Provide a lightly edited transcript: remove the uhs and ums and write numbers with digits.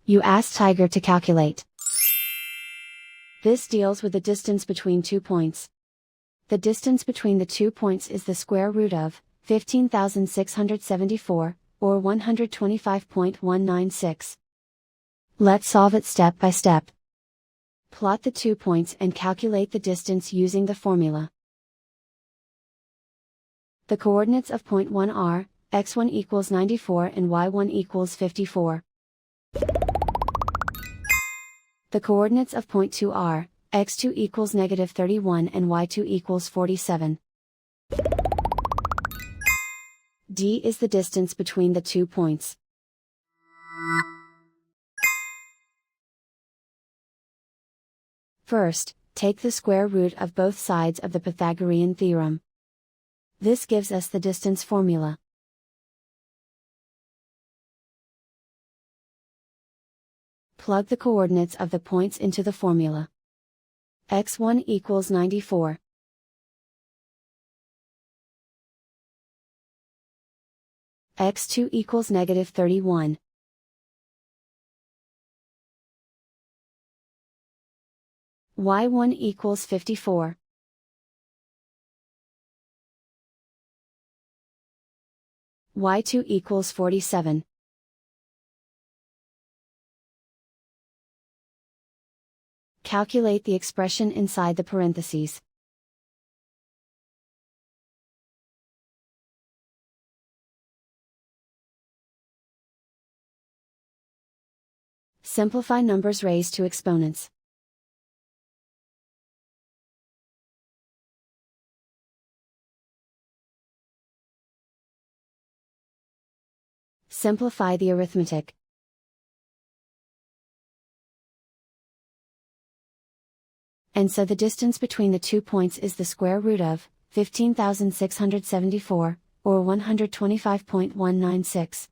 You ask Tiger to calculate. This deals with the distance between 2 points. The distance between the 2 points is the square root of 15,674, or 125.196. Let's solve it step by step. Plot the 2 points and calculate the distance using the formula. The coordinates of point 1 are, x1 equals 94 and y1 equals 54. The coordinates of point 2 are, x2 equals negative 31 and y2 equals 47. D is the distance between the 2 points. First, take the square root of both sides of the Pythagorean theorem. This gives us the distance formula. Plug the coordinates of the points into the formula. x1 equals 94. x2 equals negative 31. y1 equals 54. y2 equals 47. Calculate the expression inside the parentheses. Simplify numbers raised to exponents. Simplify the arithmetic. And so the distance between the 2 points is the square root of 15,674, or 125.196.